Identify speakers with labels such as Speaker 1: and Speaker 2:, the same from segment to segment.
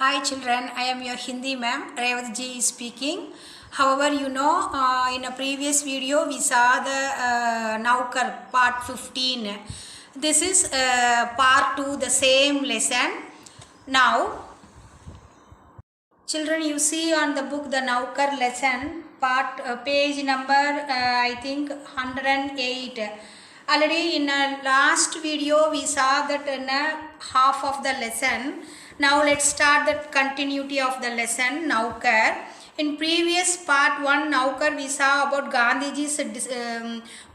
Speaker 1: Hi children, I am your Hindi ma'am, Revati ji is speaking. However, in a previous video we saw the Naukar part 15. This is part 2, the same lesson. Now, children, you see on the book the Naukar lesson, page number I think 108. Already in a last video we saw that in a half of the lesson. Now let's start the continuity of the lesson Naukar. In previous part 1 Naukar we saw about Gandhiji's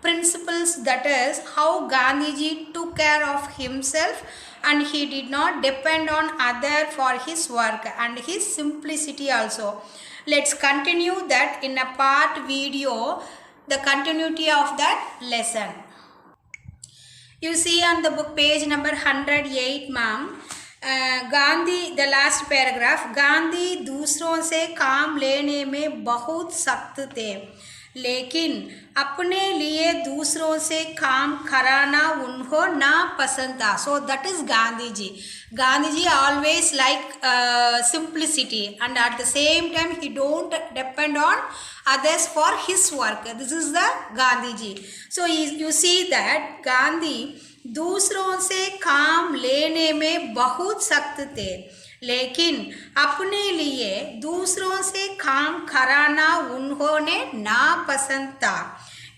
Speaker 1: principles, that is how Gandhiji took care of himself and he did not depend on other for his work and his simplicity also. Let's continue that in a part video, the continuity of that lesson. You see on the book page number 108 ma'am, Gandhi the last paragraph, Gandhi दूसरों से काम लेने में बहुत सख्त थे लेकिन अपने लिए दूसरों से काम कराना उनको ना पसंद था. So that is Gandhiji. Gandhiji always like simplicity and at the same time he don't depend on others for his work. This is the Gandhiji. So you see that Gandhi दूसरों से काम लेने में बहुत सख्त थे लेकिन अपने लिए दूसरों से काम कराना उन्होंने नापसंद था.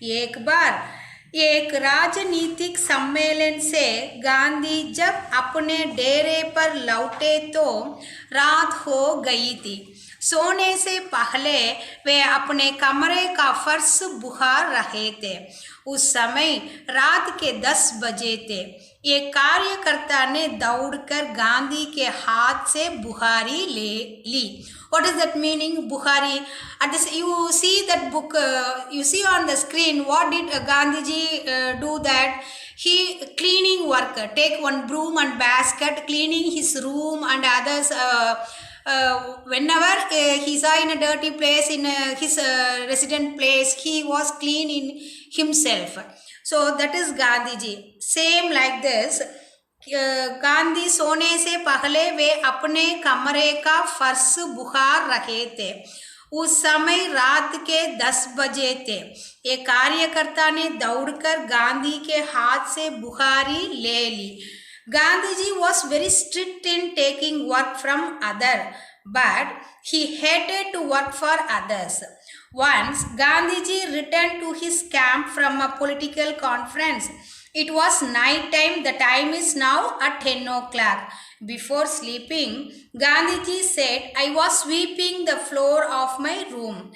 Speaker 1: एक बार एक राजनीतिक सम्मेलन से गांधी जब अपने डेरे पर लौटे तो रात हो गई थी. सोने से पहले वे अपने कमरे का फर्श बुहार रहे थे. उस समय रात के 10 बजे थे. एक कार्यकर्ता ने दौड़कर गांधी के हाथ से बुहारी ले ली. What is that meaning, buhari? At this, you see that book, you see on the screen, what did Gandhiji do that? He cleaning work, take one broom and basket, cleaning his room and others. Whenever he saw in a dirty place in his resident place, he was cleaning himself. So that is Gandhiji. Same like this. Gandhi सोने से पहले वे अपने कमरे का फर्श बुहार रहे थे. उस समय रात के 10 बजे थे. एक कार्यकर्ता ने दौड़कर गांधी के हाथ से बुहारी ले ली. Gandhiji was very strict in taking work from other, but he hated to work for others. Once Gandhiji returned to his camp from a political conference. It was night time. The time is now at 10 o'clock. Before sleeping, Gandhiji said, I was sweeping the floor of my room.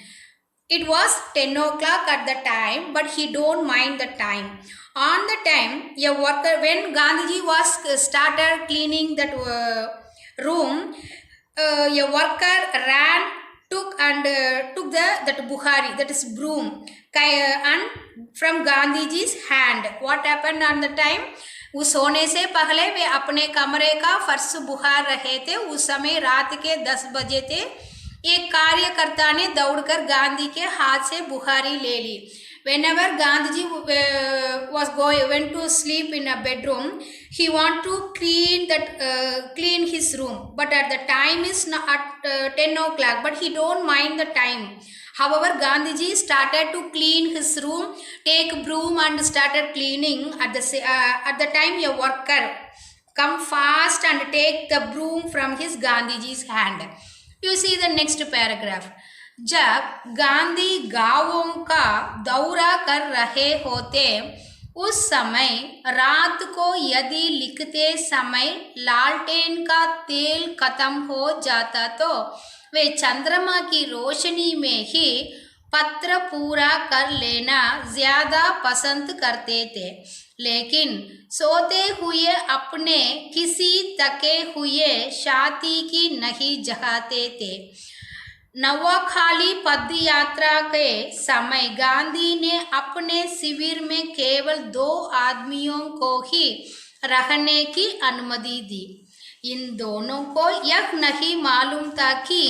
Speaker 1: It was 10 o'clock at the time, but he don't mind the time. On the time, a worker, when Gandhiji was started cleaning that room, a worker ran, took that buhari, that is broom, and from Gandhiji's hand. What happened on the time? उस सोने से पहले वे अपने कमरे का फर्श बुहार रहे थे. उस समय रात के 10 बजे थे. एक कार्यकर्ता ने दौड़कर गांधी के हाथ से बुहारी ले ली. Whenever Gandhiji went to sleep in a bedroom, he want to clean his room. But at the time is not at 10 o'clock, but he don't mind the time. However, Gandhiji started to clean his room, take broom and started cleaning. At the time, a worker come fast and take the broom from his Gandhiji's hand. You see the next paragraph. जब गांधी गांवों का दौरा कर रहे होते उस समय रात को यदि लिखते समय लालटेन का तेल खत्म हो जाता तो वे चंद्रमा की रोशनी में ही पत्र पूरा कर लेना ज्यादा पसंद करते थे. लेकिन सोते हुए अपने किसी तके हुए छाती की नहीं जगाते थे. नवाखाली पद यात्रा के समय गांधी ने अपने शिविर में केवल 2 आदमियों को ही रहने की अनुमति दी. इन दोनों को यह नहीं मालूम था कि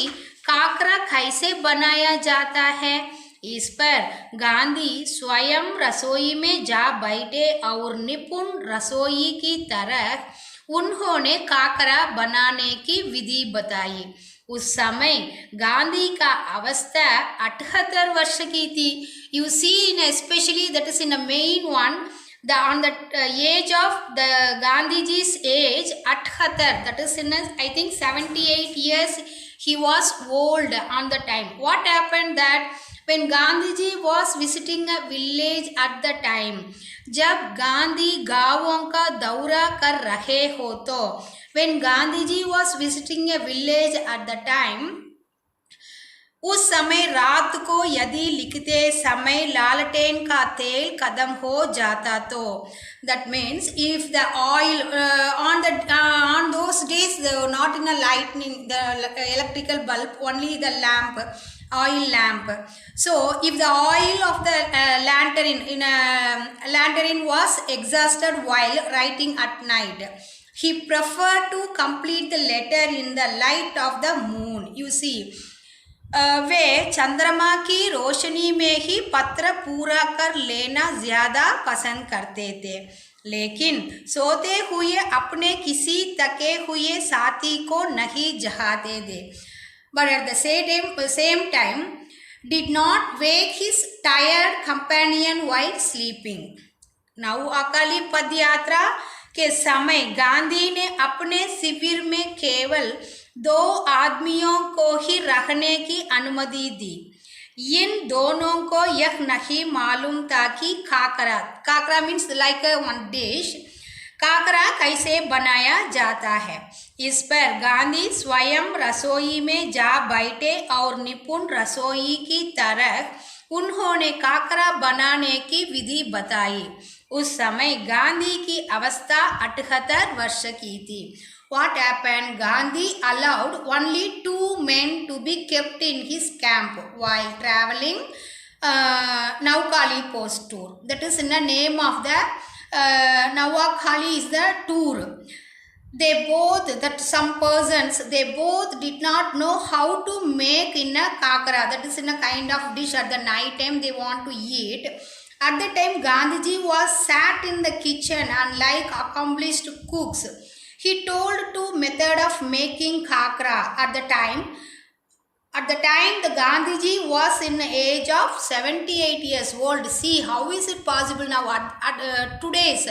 Speaker 1: काकरा कैसे बनाया जाता है. इस पर गांधी स्वयं रसोई में जा बैठे और निपुण रसोई की तरह उन्होंने काकरा बनाने की विधि बताई। उस समय गांधी का अवस्था 78 वर्ष की थी। You see in specially that is in a main one on the age of the Gandhiji's age 78, that is in a, I think 78 years he was old on the time. What happened that when Gandhiji was visiting a village at the time, जब गांधी गांवों का दौरा कर रहे हो तो when Gandhiji was visiting a village at the time, उस समय रात को यदि लिखते समय लालटेन का तेल खत्म हो जाता तो that means if the oil on those days not in a lightning the electrical bulb, only the lamp, oil lamp. So if the oil of the lantern was exhausted while writing at night, he preferred to complete the letter in the light of the moon. You see, वे चंद्रमा की रोशनी में ही पत्र पूरा कर लेना ज्यादा पसंद करते थे, लेकिन सोते हुए अपने किसी थके हुए साथी को नहीं जगाते थे। But at the same time did not wake his tired companion while sleeping. Now Akali पद यात्रा के समय गांधी ने अपने शिविर में केवल 2 आदमियों को ही रखने की अनुमति दी। इन दोनों को यह नहीं मालूम था कि काकरा मीन्स लाइक वन डिश, काकरा कैसे बनाया जाता है। इस पर गांधी स्वयं रसोई में जा बैठे और निपुण रसोई की तरह उन्होंने काकरा बनाने की विधि बताई। उस समय गांधी की अवस्था 78 वर्ष की थी। What happened? Gandhi allowed only 2 men to be kept in his camp while traveling Naukali post tour. That is in the name of the Naukali is the tour. They both, that some persons, they both did not know how to make in a kakara. That is in a kind of dish at the night time they want to eat. At the time Gandhiji was sat in the kitchen and like accomplished cooks, he told 2 method of making kakra. At the time the Gandhiji was in the age of 78 years old. See how is it possible now at today's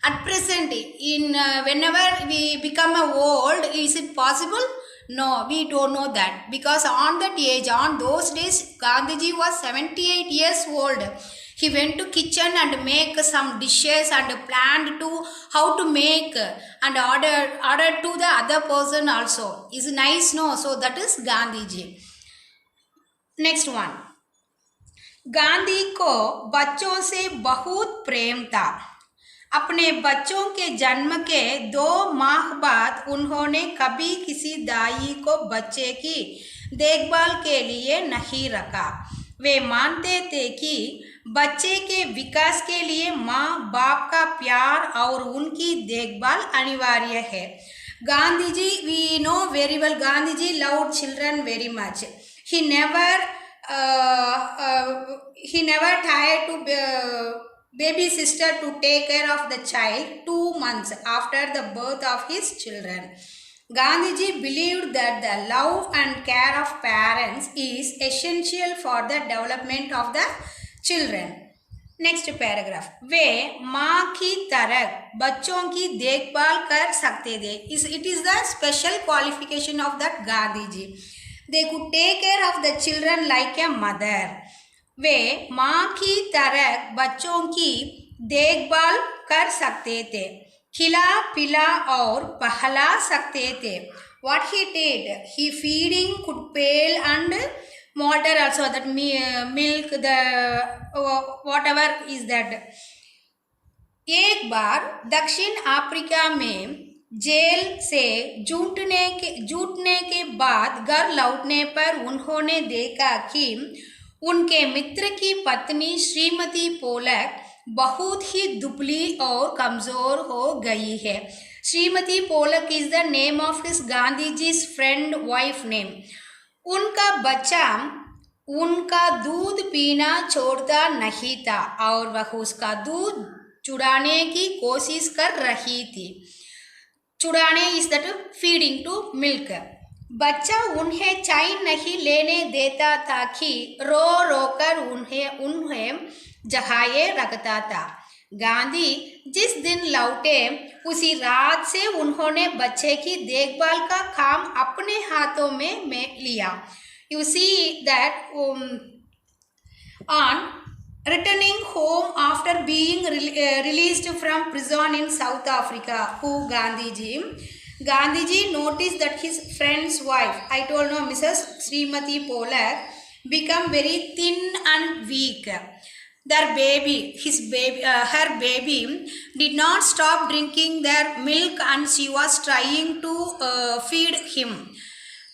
Speaker 1: at present in whenever we become old, is it possible? No, we don't know that, because on that age, on those days Gandhiji was 78 years old. He went to kitchen and make some dishes and planned to how to make and order to the other person also. Is nice, no? So that is Gandhiji. Next one, Gandhi को बच्चों से बहुत प्रेम था। अपने बच्चों के जन्म के 2 माह बाद उन्होंने कभी किसी दाई को बच्चे की देखभाल के लिए नहीं रखा। वे मानते थे कि बच्चे के विकास के लिए माँ बाप का प्यार और उनकी देखभाल अनिवार्य है। Gandhiji, we know very well, Gandhiji loved children very much. He never tried to baby sister to take care of the child 2 months after the birth of his children. Gandhiji believed that the love and care of parents is essential for the development of the children. Next paragraph, वे माँ की तरह बच्चों की देखभाल कर सकते थे। It is the special qualification of that Gandhiji. They could take care of the children like a mother. वे माँ की तरह बच्चों की देखभाल कर सकते थे, खिला पिला और पहला सकते थे। What he did, he feeding could pail and water also, that milk, the whatever is that. एक बार दक्षिण अफ्रीका में जेल से जूटने के बाद घर लौटने पर उन्होंने देखा कि उनके मित्र की पत्नी श्रीमती पोलक बहुत ही दुबली और कमज़ोर हो गई है। Shrimati Polak is the name of his गांधीजी's फ्रेंड वाइफ नेम। उनका बच्चा उनका दूध पीना छोड़ता नहीं था और वह उसका दूध चुराने की कोशिश कर रही थी। चुड़ाने is that feeding to milk. बच्चा उन्हें चाय नहीं लेने देता था कि रो रो कर उन्हें उन्हें जगाए रखता था. गांधी जिस दिन लौटे उसी रात से उन्होंने बच्चे की देखभाल का काम अपने हाथों में लिया. You see that on returning home after being released from prison in South Africa, Gandhiji noticed that his friend's wife, I told no, Mrs. Srimati Polak, become very thin and weak. Their baby, her baby, did not stop drinking their milk, and she was trying to feed him.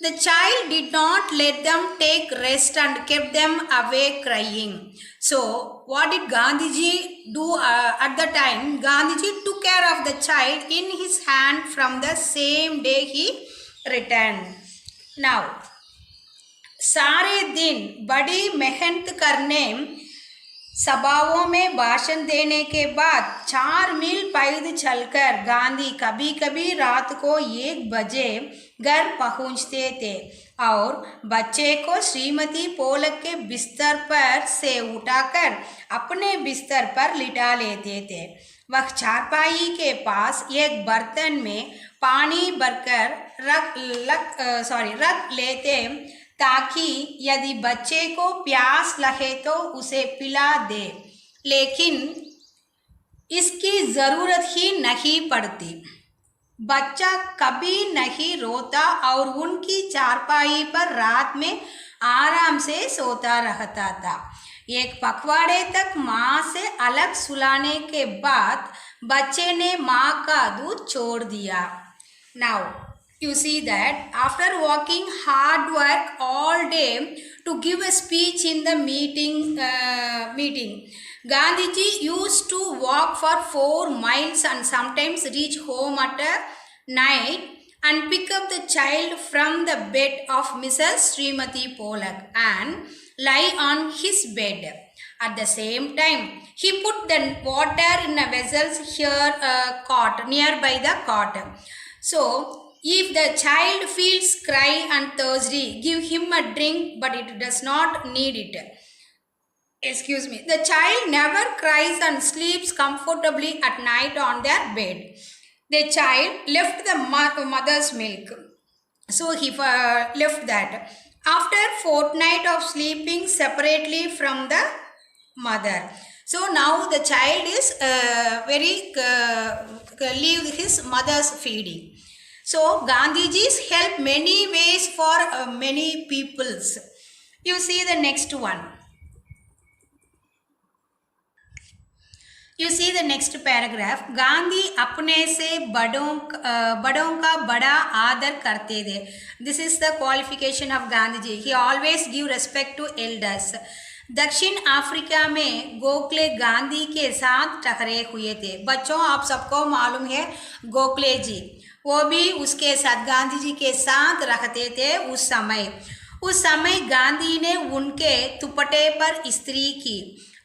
Speaker 1: The child did not let them take rest and kept them away crying. So, what did Gandhiji do at the time? Gandhiji took care of the child in his hand from the same day he returned. Now, सारे दिन बड़ी मेहनत करने सभाओं में भाषण देने के बाद 4 मील पैदल चलकर गांधी कभी कभी रात को 1 बजे घर पहुंचते थे और बच्चे को श्रीमती पोलक के बिस्तर पर से उठाकर अपने बिस्तर पर लिटा लेते थे. वह चारपाई के पास एक बर्तन में पानी भरकर रख लेते ताकि यदि बच्चे को प्यास लगे तो उसे पिला दे, लेकिन इसकी ज़रूरत ही नहीं पड़ती. बच्चा कभी नहीं रोता और उनकी चारपाई पर रात में आराम से सोता रहता था. 1 पखवाड़े तक माँ से अलग सुलाने के बाद बच्चे ने माँ का दूध छोड़ दिया. Now, you see that after working hard work all day to give a speech in the meeting, Gandhiji used to walk for 4 miles and sometimes reach home at night and pick up the child from the bed of Mrs. Srimati Polak and lie on his bed. At the same time, he put the water in a vessels nearby the cot. So, if the child feels cry and thirsty, give him a drink, but it does not need it. Excuse me. The child never cries and sleeps comfortably at night on their bed. The child left the mother's milk. So he left that. After fortnight of sleeping separately from the mother. So now the child is leave his mother's feeding. So Gandhiji's helped many ways for many peoples. You see the next one. You see the next paragraph. Gandhi अपने से बड़ों का बड़ा आदर करते थे. This is the qualification of Gandhiji. He always give respect to elders. दक्षिण Africa में गोखले गांधी के साथ टकरे हुए थे. बच्चों, आप सबको मालूम है गोखले जी, वो भी उसके साथ गांधी जी के साथ रहते थे. उस समय गांधी ने उनके दुपट्टे पर इस्त्री की.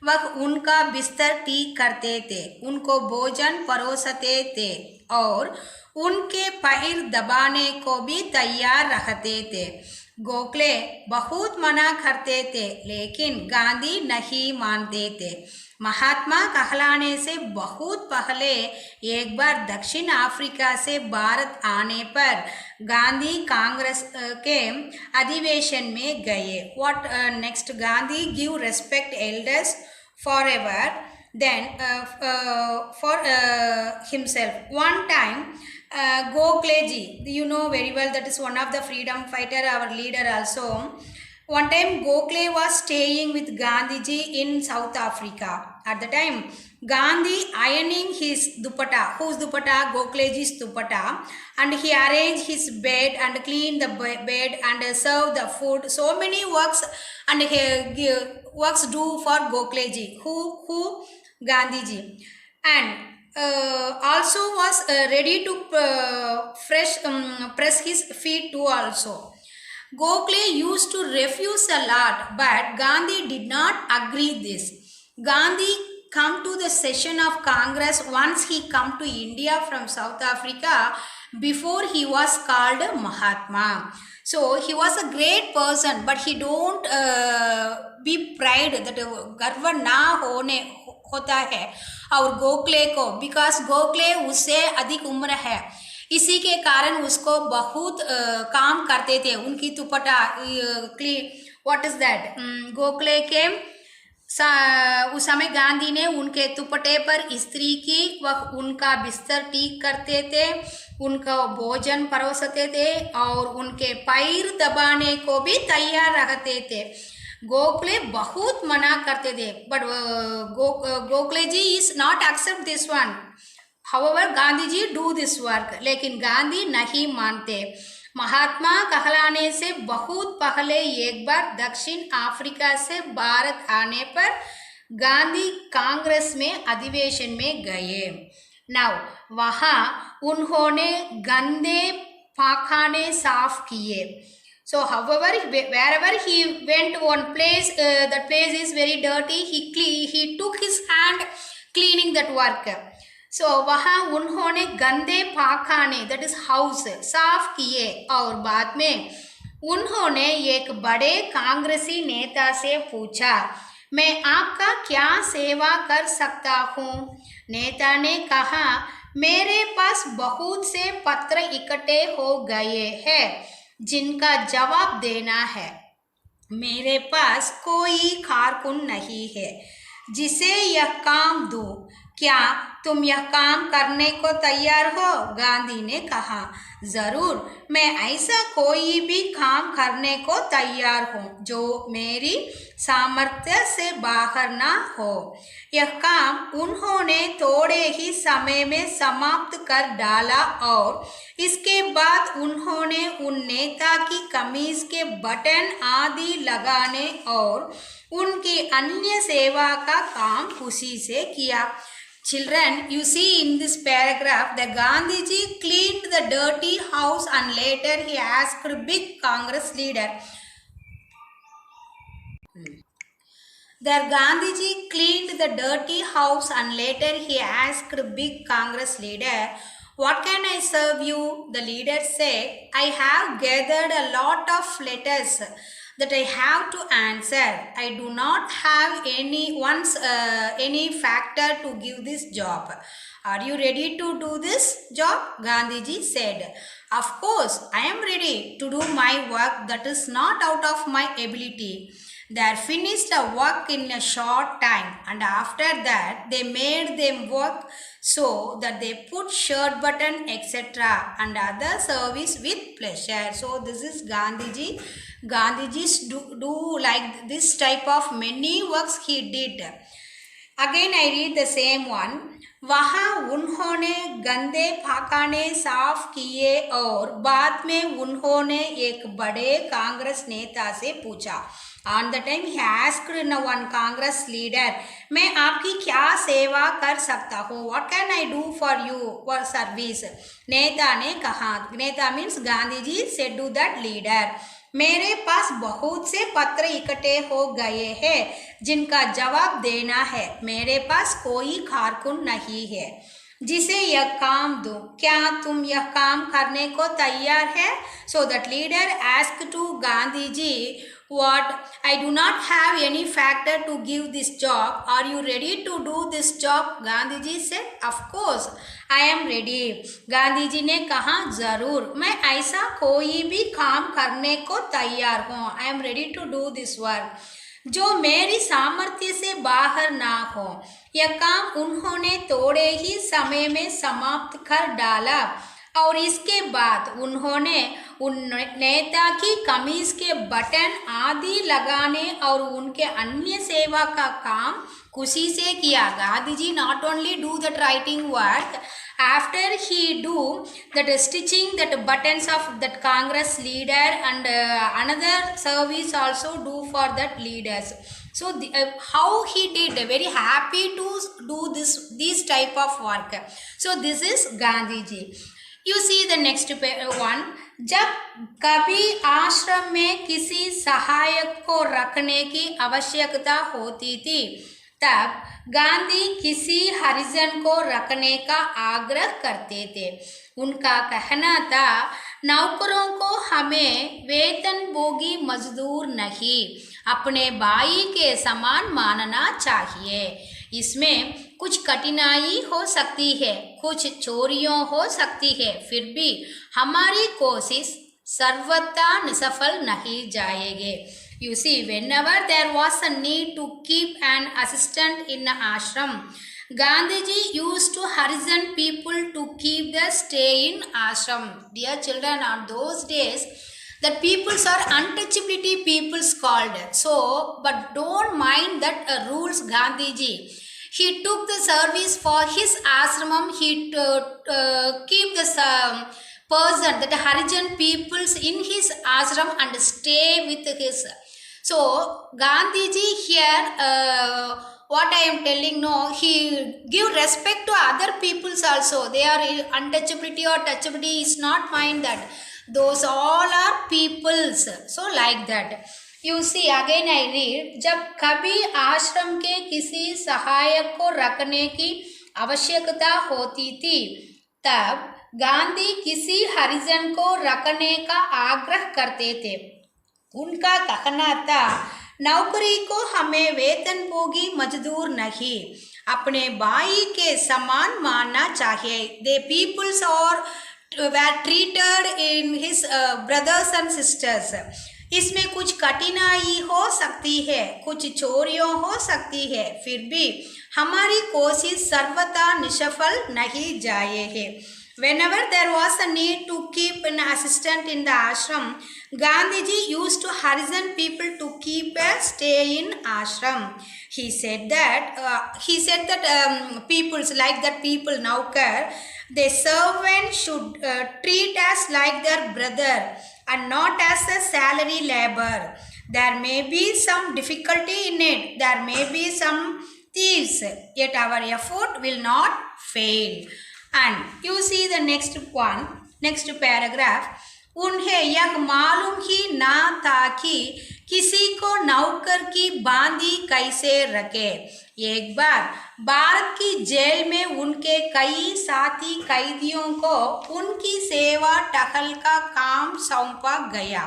Speaker 1: वह उनका बिस्तर ठीक करते थे, उनको भोजन परोसते थे और उनके पैर दबाने को भी तैयार रखते थे. गोखले बहुत मना करते थे, लेकिन गांधी नहीं मानते थे. महात्मा कहलाने से बहुत पहले एक बार दक्षिण अफ्रीका से भारत आने पर गांधी कांग्रेस के अधिवेशन में गए. What next? Gandhi give respect elders forever, then for himself. One time, Gokhale ji, you know very well, that is one of the freedom fighter, our leader also. One time Gokhale was staying with Gandhiji in South Africa. At the time, Gandhi ironing his dupatta. Whose dupatta? Gokhale ji's dupatta. And he arranged his bed and cleaned the bed and served the food. So many works and works do for Gokhale ji. Who? Gandhiji. And also was ready to press his feet too also. Gokhale used to refuse a lot, but Gandhi did not agree this. Gandhi come to the session of Congress once he come to India from South Africa, before he was called Mahatma. So he was a great person, but he don't be pride that गर्व ना होने होता है और गोखले को, because Gokhale उससे अधिक उम्र है, इसी के कारण उसको बहुत काम करते थे। उनकी दुपट्टा व्हाट इज दैट, गोखले के उस समय गांधी ने उनके दुपट्टे पर इस्त्री की, वह उनका बिस्तर ठीक करते थे, उनका भोजन परोसते थे और उनके पैर दबाने को भी तैयार रखते थे। गोखले बहुत मना करते थे, but Gokhale ji is not accept this one. However Gandhi ji do this work, लेकिन गांधी नहीं मानते। महात्मा कहलाने से बहुत पहले एक बार दक्षिण अफ्रीका से भारत आने पर गांधी कांग्रेस में अधिवेशन में गए। नाउ वहाँ उन्होंने गंदे पाखाने साफ किए। So however, wherever he went one place, that place is very dirty, he took his hand cleaning that work. So वहाँ उन्होंने गंदे पाखाने दैट इज हाउस साफ किए और बाद में उन्होंने एक बड़े कांग्रेसी नेता से पूछा, मैं आपका क्या सेवा कर सकता हूँ? नेता ने कहा, मेरे पास बहुत से पत्र इकट्ठे हो गए हैं जिनका जवाब देना है। मेरे पास कोई कारकुन नहीं है जिसे यह काम दूं। क्या तुम यह काम करने को तैयार हो? गांधी ने कहा, जरूर, मैं ऐसा कोई भी काम करने को तैयार हूँ जो मेरी सामर्थ्य से बाहर ना हो। यह काम उन्होंने थोड़े ही समय में समाप्त कर डाला और इसके बाद उन्होंने उन नेता की कमीज के बटन आदि लगाने और उनकी अन्य सेवा का काम खुशी से किया। Children, you see in this paragraph that Gandhiji cleaned the dirty house and later he asked big Congress leader. That Gandhiji cleaned the dirty house and later he asked big Congress leader, what can I serve you? The leader said, I have gathered a lot of letters that I have to answer. I do not have any factor to give this job. Are you ready to do this job? Gandhiji said, of course, I am ready to do my work that is not out of my ability. They finished the work in a short time, and after that they made them work so that they put shirt button etc. and other service with pleasure. So this is Gandhiji. Gandhiji's do like this type of many works he did. Again I read the same one. वहाँ उन्होंने गंदे पाखाने साफ किए और बाद में उन्होंने एक बड़े कांग्रेस नेता से पूछा। On the time he asked one Congress leader, मैं आपकी क्या सेवा कर सकता हूँ? What can I do for you for service? नेता ने कहा, नेता means Gandhi ji said to that leader, मेरे पास बहुत से पत्र इकट्ठे हो गए हैं जिनका जवाब देना है। मेरे पास कोई कारकुन नहीं है जिसे यह काम दो। क्या तुम यह काम करने को तैयार है? So that leader asked to Gandhi ji, what, I do not have any factor to give this job. Are you ready to do this job? Gandhi ji said, of course, I am ready. Gandhi ji ने कहा, जरूर, मैं ऐसा कोई भी काम करने को तैयार हूँ। I am ready to do this work जो मेरी सामर्थ्य से बाहर ना हो। यह काम उन्होंने थोड़े ही समय में समाप्त कर डाला और इसके बाद उन्होंने उन नेता की कमीज के बटन आदि लगाने और उनके अन्य सेवा का काम खुशी से किया। Gandhi ji not only do that writing work, after he do that stitching that buttons of that Congress leader and another service also do for that leaders. So how he did, very happy to do this type of work. So this is Gandhi ji. You see the next one. जब कभी आश्रम में किसी सहायक को रखने की आवश्यकता होती थी तब गांधी किसी हरिजन को रखने का आग्रह करते थे। उनका कहना था, नौकरों को हमें वेतनभोगी मजदूर नहीं, अपने भाई के समान मानना चाहिए। इसमें कुछ कठिनाई हो सकती है, कुछ चोरियां हो सकती है, फिर भी हमारी कोशिश सर्वथा निसफल नहीं जाएगी। You see, whenever there was a need to keep an assistant in the ashram, Gandhiji used to harass people to keep the stay in ashram. Dear children, on those days, the peoples are untouchability peoples called. So, but don't mind that rules Gandhiji. He took the service for his ashramam. He keep the person, that Harijan peoples in his ashram and stay with his. So Gandhiji here, what I am telling, no, he give respect to other peoples also. They are untouchability or touchability is not mind that. Those all are peoples. So like that. You see, again I read, जब कभी आश्रम के किसी सहायक को रखने की आवश्यकता होती थी, तब गांधी किसी हरिजन को रखने का आग्रह करते थे। उनका कहना था, नौकरी को हमें वेतनभोगी मजदूर नहीं, अपने भाई के समान मानना चाहिए। The peoples were treated in his brothers and sisters. इसमें कुछ कठिनाई हो सकती है, कुछ चोरियां हो सकती है, फिर भी हमारी कोशिश सर्वथा निष्फल नहीं जाएगी। Whenever there was a need to keep an assistant in the ashram, Gandhiji used to harass people to keep a stay in ashram. He said that peoples like that people Naukar, the servant should treat us like their brother and not as a salary labor. There may be some difficulty in it. There may be some thieves. Yet our effort will not fail. And you see the next one, next paragraph. उन्हें यह मालूम ही ना था कि किसी को नौकर की बांदी कैसे रखे। एक बार भारत की जेल में उनके कई साथी कैदियों को उनकी सेवा टहल का काम सौंपा गया।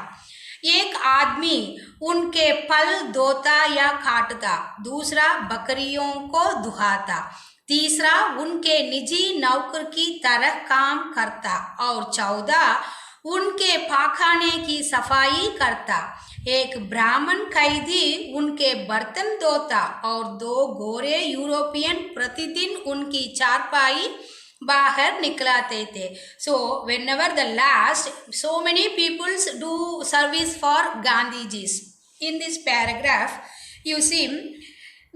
Speaker 1: एक आदमी उनके फल धोता या काटता, दूसरा बकरियों को दुहाता, तीसरा उनके निजी नौकर की तरह काम करता और चौथा उनके पाखाने की सफाई करता। एक ब्राह्मण कैदी उनके बर्तन धोता और दो गोरे यूरोपियन प्रतिदिन उनकी चारपाई बाहर निकलाते थे। So whenever the last, so many peoples do service for Gandhiji's. In this paragraph, you see,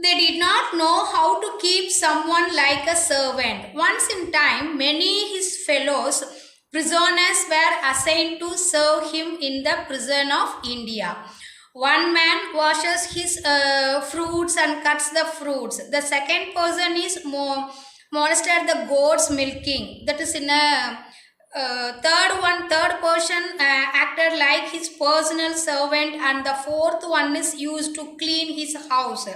Speaker 1: they did not know how to keep someone like a servant. Once in time, many his fellows prisoners were assigned to serve him in the prison of India. One man washes his fruits and cuts the fruits. The second person is molested the goats milking. That is in a third person acted like his personal servant, and the fourth one is used to clean his house.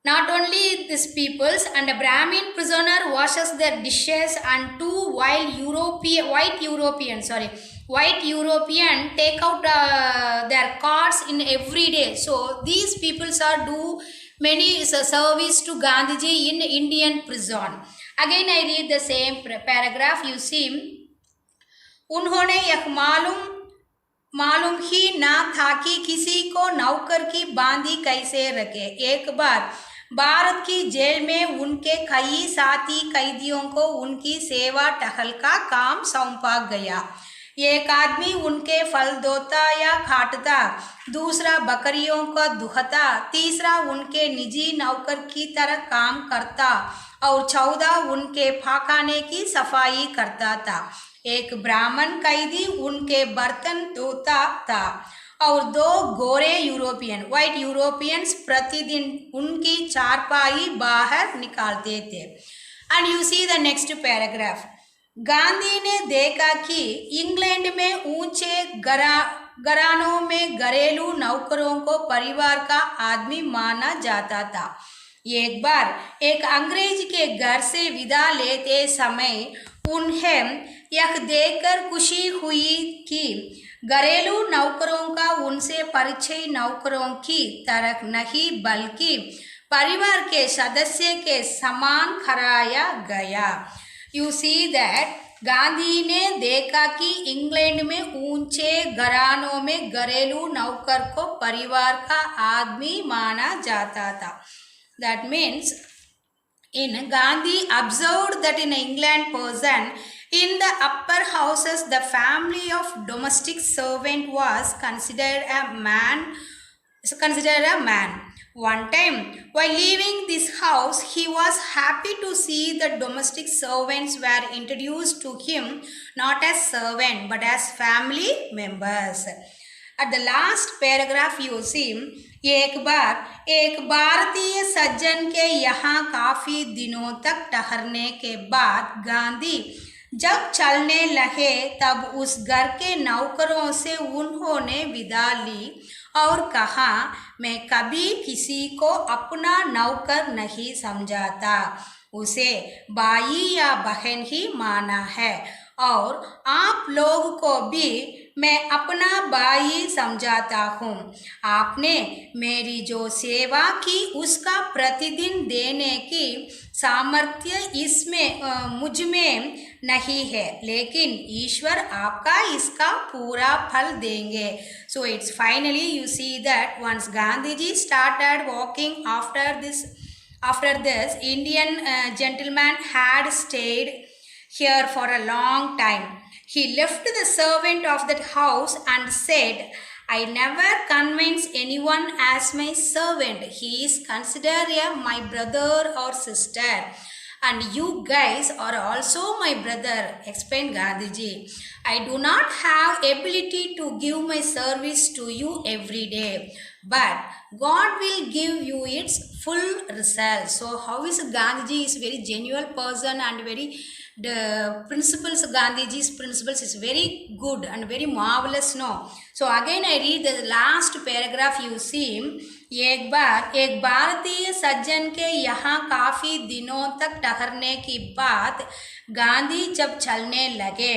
Speaker 1: Not only these peoples, and a Brahmin prisoner washes their dishes, and two white European take out their cards in every day. So these peoples are do many service to Gandhiji in Indian prison. Again I read the same paragraph. You see, उन्होंने यह मालूम ही ना था कि किसी को नौकर की बांदी कैसे रखे। एक बार भारत की जेल में उनके कई साथी कैदियों को उनकी सेवा टहल का काम सौंपा गया। एक आदमी उनके फल धोता या काटता, दूसरा बकरियों को दुहता, तीसरा उनके निजी नौकर की तरह काम करता और चौथा उनके पाखाने की सफाई करता था। एक ब्राह्मण कैदी उनके बर्तन धोता था और दो गोरे यूरोपियन व्हाइट यूरोपियंस प्रतिदिन उनकी चारपाई बाहर निकालते थे। And you see the next paragraph. Gandhi ने देखा कि इंग्लैंड में ऊंचे घरानों में घरेलू नौकरों को परिवार का आदमी माना जाता था। एक बार एक अंग्रेज के घर से विदा लेते समय उन्हें यह देखकर खुशी हुई कि घरेलू नौकरों का उनसे परिचय नौकरों की तरह नहीं बल्कि परिवार के सदस्य के समान कराया गया। यू सी दैट गांधी ने देखा कि इंग्लैंड में ऊंचे घरानों में घरेलू नौकर को परिवार का आदमी माना जाता था। That means in Gandhi observed that in England person in the upper houses the family of domestic servant was considered a man. One time while leaving this house he was happy to see that domestic servants were introduced to him not as servant but as family members. At the last paragraph you see एक बार एक भारतीय सज्जन के यहाँ काफी दिनों तक ठहरने के बाद गांधी जब चलने लगे तब उस घर के नौकरों से उन्होंने विदा ली और कहा, मैं कभी किसी को अपना नौकर नहीं समझाता, उसे भाई या बहन ही माना है और आप लोग को भी मैं अपना भाई समझाता हूँ। आपने मेरी जो सेवा की उसका प्रतिदिन देने की सामर्थ्य इसमें मुझ में नहीं है, लेकिन ईश्वर आपका इसका पूरा फल देंगे। So it's finally you see that once Gandhiji started walking after this Indian gentleman had stayed here for a long time. He left the servant of that house and said, I never convince anyone as my servant. He is considered my brother or sister. And you guys are also my brother, explained Gandhiji. I do not have ability to give my service to you every day, but God will give you its full result. So how is Gandhiji is very genuine person and very the principles, Gandhiji's principles is very good and very marvelous. No. So again I read the last paragraph you see. एक बार एक भारतीय सज्जन के यहाँ काफी दिनों तक ठहरने की बात गांधी जब चलने लगे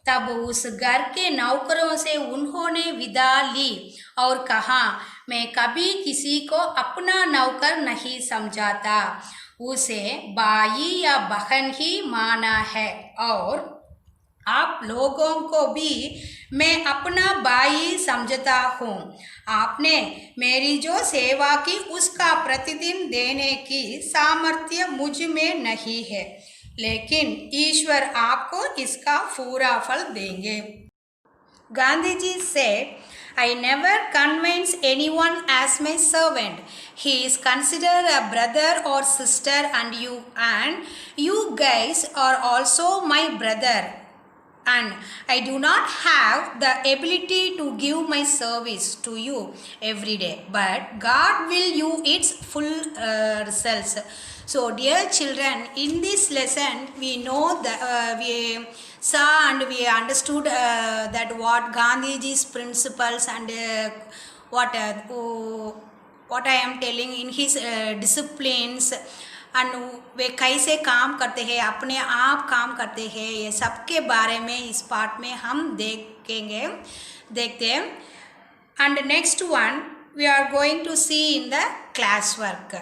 Speaker 1: तब उस घर के नौकरों से उन्होंने विदा ली और कहा, मैं कभी किसी को अपना नौकर नहीं समझाता, उसे भाई या बहन ही माना है और आप लोगों को भी मैं अपना भाई समझता हूँ। आपने मेरी जो सेवा की उसका प्रतिदिन देने की सामर्थ्य मुझ में नहीं है, लेकिन ईश्वर आपको इसका पूरा फल देंगे। Gandhiji said, I never convince anyone as my servant. He is considered a brother or sister and you guys are also my brother. And I do not have the ability to give my service to you every day, but God will you its full results. So dear children, in this lesson we know that we saw and we understood that what Gandhiji's principles and what I am telling in his disciplines and वे कैसे काम करते हैं, अपने आप काम करते हैं, ये सब के बारे में इस पार्ट में हम देखते हैं। And next one we are going to see in the class work.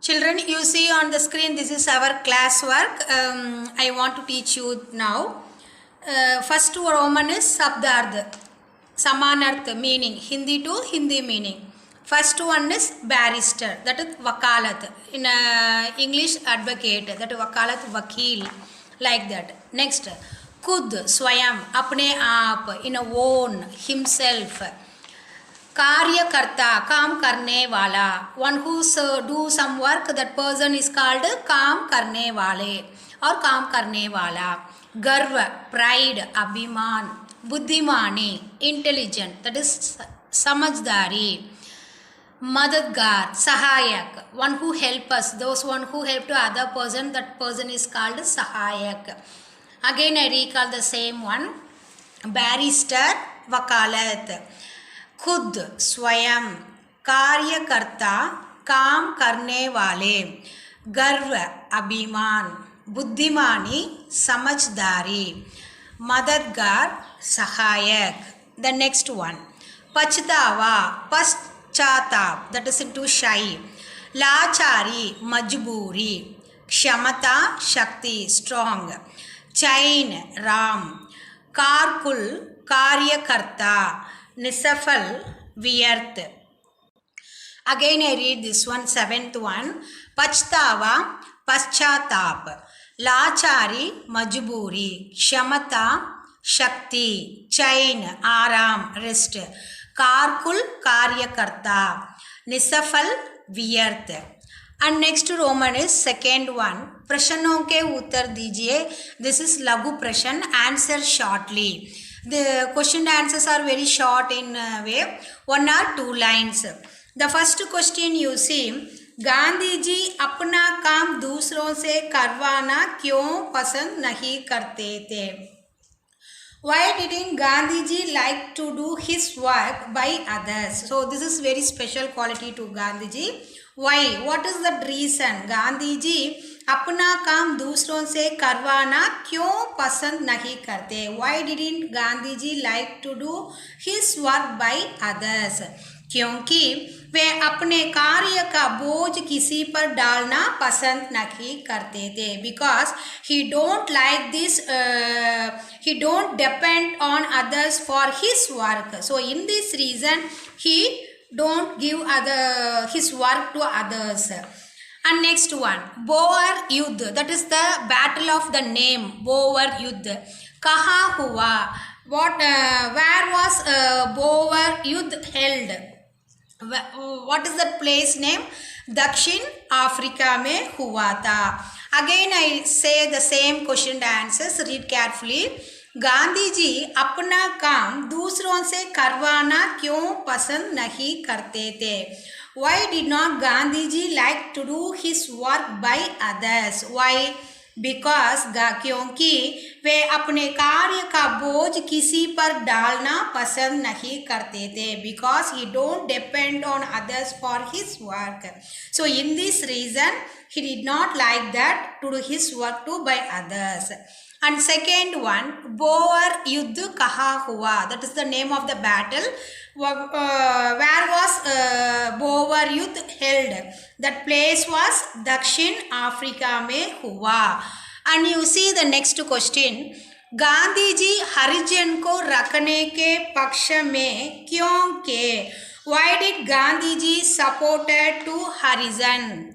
Speaker 1: Children, you see on the screen this is our class work. I want to teach you now. First Roman is Sabdarth, Samanarth meaning, Hindi to Hindi meaning. First one is barrister, that is wakalat. In English, advocate, that is wakalat, vakil, like that. Next, kud, swayam, apne aap, in a own, himself. Karyakarta, काम करने वाला, one who do some work, that person is called काम करने वाले और काम करने वाला. गर्व, pride, अभिमान. बुद्धिमानी, intelligent, that is समझदारी. Madadgar, Sahayak, one who help us, those one who help to other person, that person is called Sahayak. Again I recall the same one. Barrister, Wakalat. Khud, Swayam, Karyakarta, काम करने वाले, गर्व अभिमान, बुद्धिमानी समझदारी, मददगार सहायक. The next one, पछतावा पश्चाताप, that is into shy, लाचारी मजबूरी, क्षमता शक्ति strong, चैन राम, कारकुल कार्यकर्ता, निसफल व्यर्थ. Again I read this one, seventh one, पछतावा पश्चाताप, लाचारी मजबूरी, क्षमता शक्ति, चैन आराम रेस्ट, कारकुल कार्यकर्ता, निसफल व्यर्थ. And next Roman is second one, प्रश्नों के उत्तर दीजिए. This is लघु प्रश्न, answer shortly. The question answers are very short in way, 1 or 2 lines. The first question you see, Gandhi ji अपना काम दूसरों से करवाना क्यों पसंद नहीं करते थे? Why didn't Gandhi ji like to do his work by others? So this is very special quality to Gandhi ji. Why? What is the reason? Gandhi ji अपना काम दूसरों से करवाना क्यों पसंद नहीं करते? Why didn't Gandhi ji like to do his work by others? क्योंकि वे अपने कार्य का बोझ किसी पर डालना पसंद नहीं करते थे. Because he don't like this, he don't depend on others for his work. So in this reason he don't give his work to others. And next one, Boer Yudh, that is the battle of the name, Boer Yudh. Kaha hua? Where was Boer Yudh held? What is that place name? दक्षिण Africa में हुआ था. Again I say the same question and answers, read carefully. Gandhi ji अपना काम दूसरों से करवाना क्यों पसंद नहीं करते थे? Why did not Gandhi ji like to do his work by others? Why? Because क्योंकि वे अपने कार्य का बोझ किसी पर डालना पसंद नहीं करते थे. Because he don't depend on others for his work. So in this reason he did not like that to do his work too by others. And second one, Boer Yudh kaha hua? That is the name of the battle. Where was Boer Yudh held? That place was Dakshin Africa में हुआ. And you see the next question, Gandhi ji हरिजन को रखने के पक्ष में क्यों के? Why did Gandhi ji supported to हरिजन?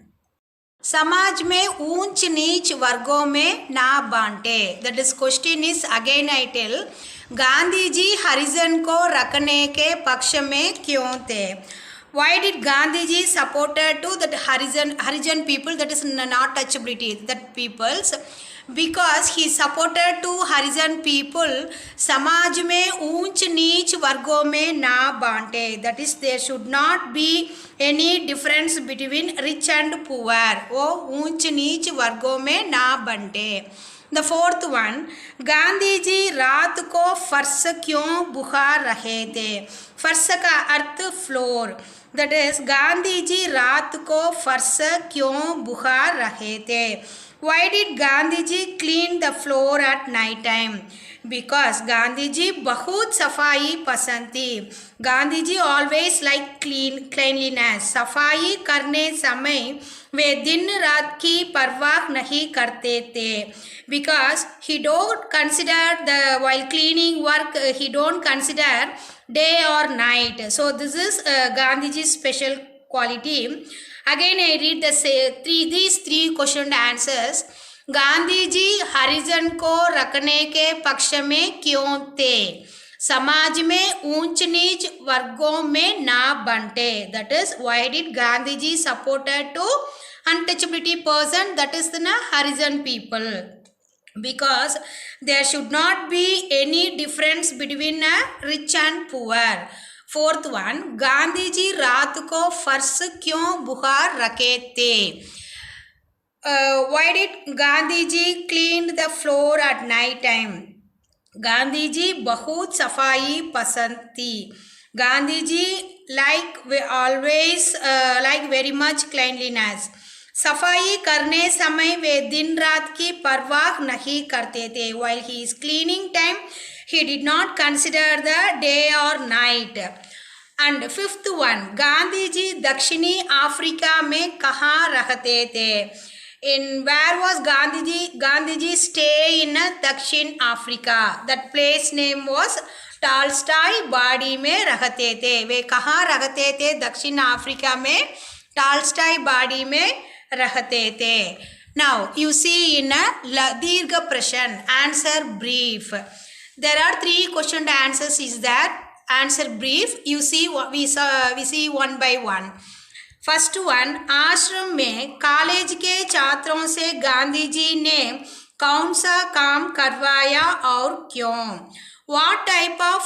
Speaker 1: समाज में ऊंच नीच वर्गों में ना बांटे. That is question is again I tell, Gandhi ji हरिजन को रखने के पक्ष में क्यों थे? Why did Gandhi ji supported to that Harijan people, that is not touchability, that peoples? Because he supported to Harijan people, समाज में ऊंच नीच वर्गों में ना बांटे. That is there should not be any difference between rich and poor. वो ऊंच नीच वर्गों में ना बांटे. The fourth one, Gandhi ji रात को फर्श क्यों बुखा रहे थे? फर्श का अर्थ floor. That is, Gandhi ji रात को फर्श क्यों बुखा रहे थे? Why did Gandhi ji clean the floor at night time? Because Gandhi ji बहुत सफाई पसंद थी. Gandhi ji always like cleanliness. सफाई करने समय वे दिन रात की परवाह नहीं करते थे. Because he don't consider while cleaning work, he don't consider day or night. So this is Gandhiji's special quality. Again I read these three question answers. Gandhi ji हरिजन को रखने के पक्ष में क्यों थे? समाज में ऊंच नीच वर्गों में ना बंटे. That is, why did Gandhi ji supported to untouchability person, that is the Harijan people? Because there should not be any difference between rich and poor. Fourth one, Gandhi ji रात को फर्श क्यों बुखा रखे थे? Why did Gandhi ji clean the floor at night time? Gandhi ji बहुत सफाई पसंद थी. Gandhi ji always like very much cleanliness. सफाई करने समय वे दिन रात की परवाह नहीं करते थे. While he is cleaning time, he did not consider the day or night. And fifth one, Gandhi ji दक्षिणी अफ्रीका में कहाँ रहते थे? In where was Gandhi ji? Gandhi ji stay in Dakshin Africa. That place name was टालस्टाई बाड़ी में रहते थे. वे कहाँ रहते थे? दक्षिण अफ्रीका में टालस्टाई बाड़ी में रहते थे. Now you see in a दीर्घ प्रश्न, answer brief. There are 3 question and answers. Is that answer brief? You see we see one by one. First one, आश्रम में कॉलेज के छात्रों से गांधी जी ने कौन सा काम करवाया और क्यों? What type of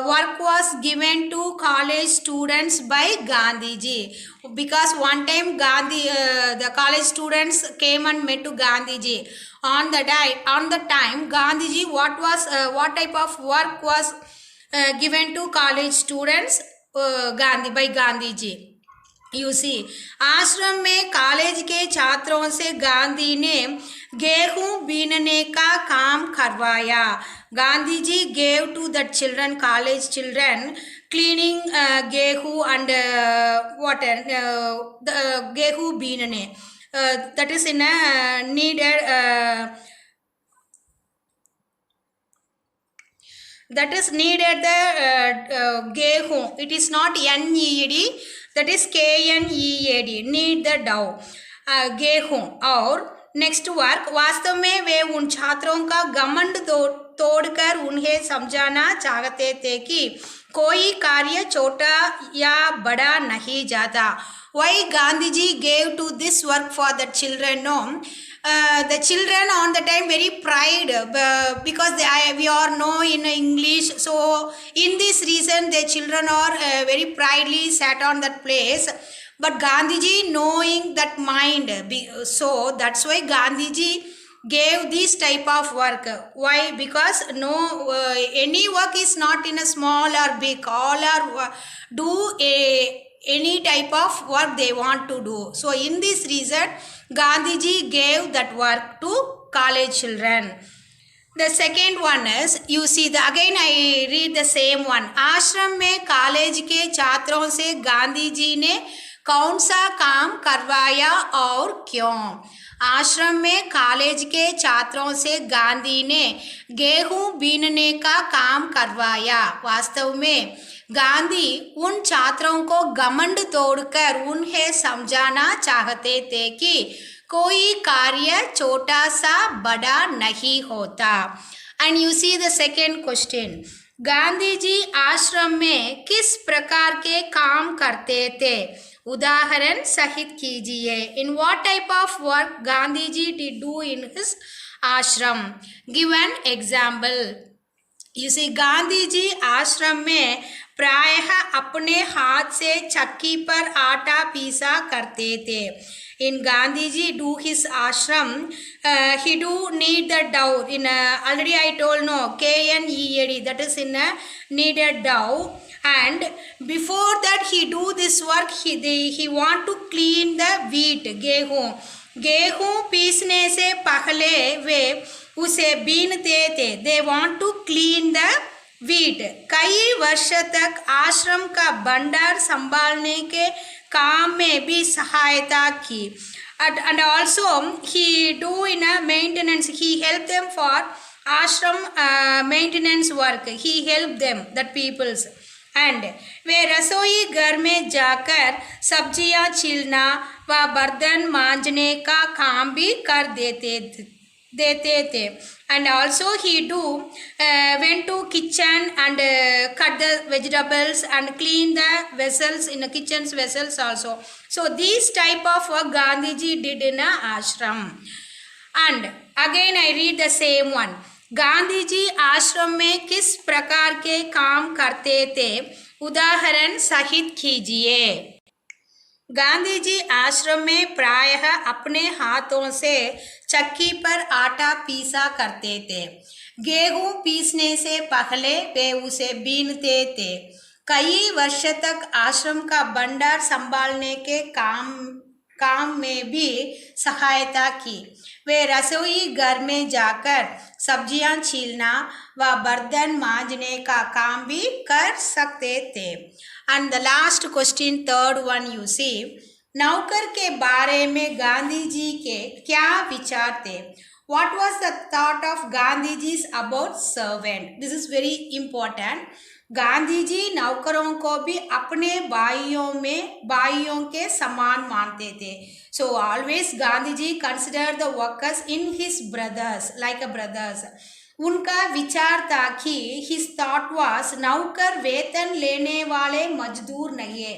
Speaker 1: work was given to college students by Gandhi ji? Because one time the college students came and met to Gandhi ji. On the time Gandhi ji, what type of work was given to college students by Gandhi ji? You see, आश्रम में college के छात्रों से गांधी ने गेहूं बीनने का काम करवाया. Gandhi ji gave to the children, college children, cleaning गेहूं and the गेहूं बीनने. That is in a needed. That is needed the गेहूं. It is not NEED. That is KNEAD. Need the dough. गेहूं. और नेक्स्ट वर्क, वास्तव में वे उन छात्रों का घमंड तोड़कर उन्हें समझाना चाहते थे कि कोई कार्य छोटा या बड़ा नहीं जाता. Why Gandhi ji gave to this work for the children? No, the children on the time very pride because we all know in English. So in this reason, the children are very proudly sat on that place. But Gandhiji knowing that mind, so that's why Gandhiji gave this type of work. Why? Because any work is not in a small or big. All are do any type of work they want to do. So in this reason, Gandhiji gave that work to college children. The second one is, you see again I read the same one. आश्रम में college के छात्रों से गांधी जी ने कौन सा काम करवाया और क्यों? आश्रम में कॉलेज के छात्रों से गांधी ने गेहूं बीनने का काम करवाया. वास्तव में गांधी उन छात्रों को घमंड तोड़कर उन्हें समझाना चाहते थे कि कोई कार्य छोटा सा बड़ा नहीं होता. And you see the second question, Gandhi ji आश्रम में किस प्रकार के काम करते थे? उदाहरण सहित कीजिए. In what type of work Gandhi ji did do in his ashram? Give an example. You see, Gandhi ji आश्रम में प्रायः अपने हाथ से चक्की पर आटा पीसा करते थे. In Gandhiji do his ashram, he do need the dough. In already I told no, KNEAD, that is in a needed dough. And before that he do this work, he want to clean the wheat, गेहूं. गेहूं पीसने से पहले वे उसे बीनते थे. They want to clean the wheat. कई वर्ष तक आश्रम का भंडार संभालने के काम में भी सहायता की. And also he do in a maintenance, he help them for ashram maintenance work. He help them, that peoples. And वे रसोई घर में जाकर सब्जियां छीलना व बर्तन मांजने का काम भी कर देते थे. And also he do went to kitchen and cut the vegetables and clean the vessels in the kitchen's vessels also. So these type of work Gandhiji did in a ashram. And again I read the same one. Gandhi ji आश्रम में किस प्रकार के काम करते थे? उदाहरण सहित कीजिए. गांधी जी आश्रम में प्रायः अपने हाथों से चक्की पर आटा पीसा करते थे. गेहूं पीसने से पहले वे उसे बीनते थे. कई वर्ष तक आश्रम का भंडार संभालने के काम में भी सहायता की। वे रसोई घर में जाकर सब्जियां छीलना व बर्तन मांजने का काम भी कर सकते थे। And the last question, third one, you see, नौकर के बारे में गांधी जी के क्या विचार थे? What was the thought of Gandhi ji's about servant? This is very important. Gandhi ji नौकरों को भी अपने भाइयों के समान मानते थे. So always Gandhi ji considered the workers in his brothers, like a brothers. उनका विचार था कि his thought was नौकर वेतन लेने वाले मजदूर नहीं है.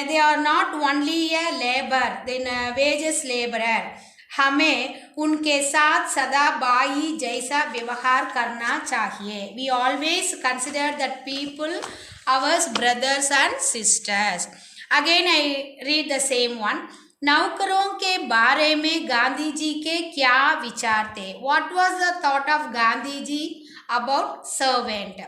Speaker 1: They are not only a labor, then a wages laborer. हमें उनके साथ सदा भाई जैसा व्यवहार करना चाहिए. We always consider that people our brothers and sisters. Again I read the same one. नौकरों के बारे में गांधी जी के क्या विचार थे? What was the thought of Gandhi ji about servant?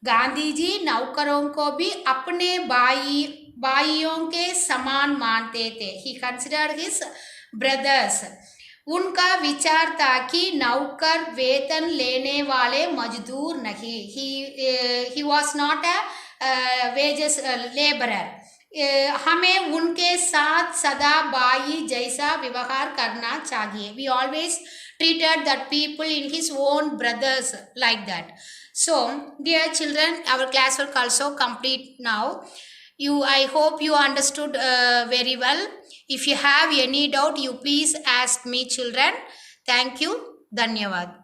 Speaker 1: Gandhi ji नौकरों को भी अपने भाइयों के समान मानते थे. He considered his brothers. उनका विचार था कि नौकर वेतन लेने वाले मजदूर नहीं. He was not a wages laborer. हमें उनके साथ सदा भाई जैसा व्यवहार करना चाहिए. We always treated that people in his own brothers like that. So, dear children, our class work also complete now. I hope you understood very well. If you have any doubt, you please ask me, children. Thank you. Dhanyavad.